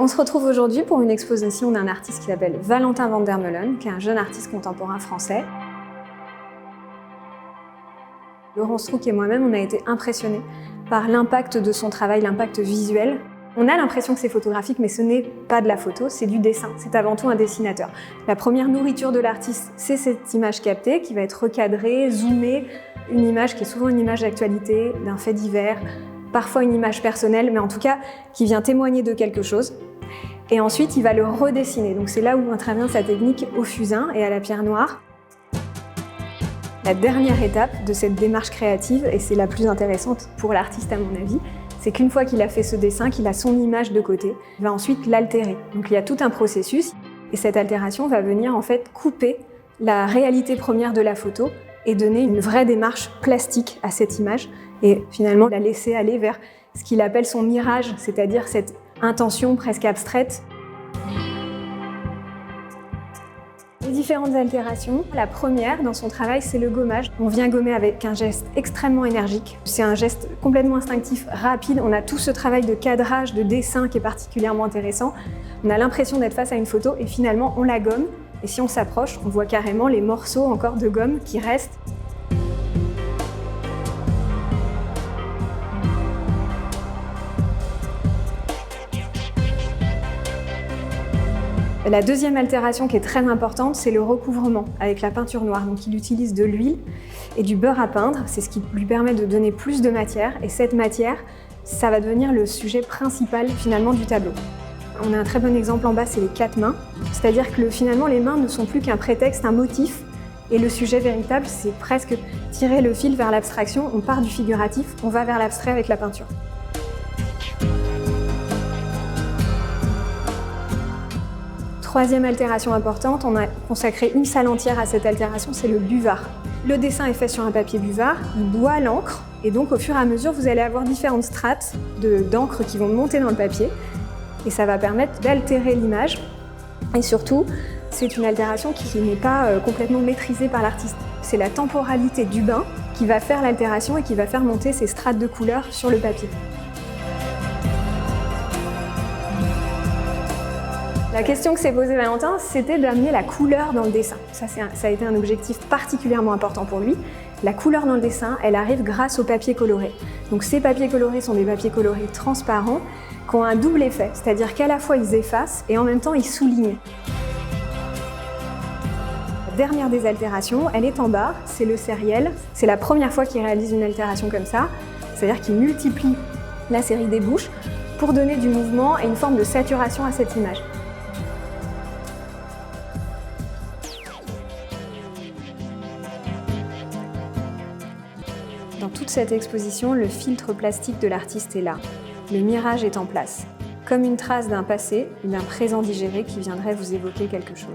On se retrouve aujourd'hui pour une exposition d'un artiste qui s'appelle Valentin van der Meulen, qui est un jeune artiste contemporain français. Laurence Trouc et moi-même, on a été impressionnés par l'impact de son travail, l'impact visuel. On a l'impression que c'est photographique, mais ce n'est pas de la photo, c'est du dessin. C'est avant tout un dessinateur. La première nourriture de l'artiste, c'est cette image captée qui va être recadrée, zoomée, une image qui est souvent une image d'actualité, d'un fait divers, parfois une image personnelle, mais en tout cas qui vient témoigner de quelque chose. Et ensuite, il va le redessiner. Donc c'est là où intervient sa technique au fusain et à la pierre noire. La dernière étape de cette démarche créative, et c'est la plus intéressante pour l'artiste à mon avis, c'est qu'une fois qu'il a fait ce dessin, qu'il a son image de côté, il va ensuite l'altérer. Donc il y a tout un processus, et cette altération va venir en fait couper la réalité première de la photo et donner une vraie démarche plastique à cette image, et finalement la laisser aller vers ce qu'il appelle son mirage, c'est-à-dire cette intention presque abstraite. Les différentes altérations. La première dans son travail, c'est le gommage. On vient gommer avec un geste extrêmement énergique. C'est un geste complètement instinctif, rapide. On a tout ce travail de cadrage, de dessin qui est particulièrement intéressant. On a l'impression d'être face à une photo et finalement on la gomme. Et si on s'approche, on voit carrément les morceaux encore de gomme qui restent. La deuxième altération qui est très importante, c'est le recouvrement avec la peinture noire. Donc il utilise de l'huile et du beurre à peindre, c'est ce qui lui permet de donner plus de matière. Et cette matière, ça va devenir le sujet principal finalement du tableau. On a un très bon exemple en bas, c'est les 4 mains. C'est-à-dire que finalement les mains ne sont plus qu'un prétexte, un motif. Et le sujet véritable, c'est presque tirer le fil vers l'abstraction. On part du figuratif, on va vers l'abstrait avec la peinture. Troisième altération importante, on a consacré une salle entière à cette altération, c'est le buvard. Le dessin est fait sur un papier buvard, il boit l'encre, et donc au fur et à mesure, vous allez avoir différentes strates d'encre qui vont monter dans le papier, et ça va permettre d'altérer l'image. Et surtout, c'est une altération qui n'est pas complètement maîtrisée par l'artiste. C'est la temporalité du bain qui va faire l'altération et qui va faire monter ces strates de couleurs sur le papier. La question que s'est posée Valentin, c'était d'amener la couleur dans le dessin. Ça a été un objectif particulièrement important pour lui. La couleur dans le dessin, elle arrive grâce aux papiers colorés. Donc ces papiers colorés sont des papiers colorés transparents qui ont un double effet, c'est-à-dire qu'à la fois ils effacent et en même temps ils soulignent. La dernière des altérations, elle est en bas, c'est le sériel. C'est la première fois qu'il réalise une altération comme ça, c'est-à-dire qu'il multiplie la série des bouches pour donner du mouvement et une forme de saturation à cette image. Dans toute cette exposition, le filtre plastique de l'artiste est là. Le mirage est en place, comme une trace d'un passé ou d'un présent digéré qui viendrait vous évoquer quelque chose.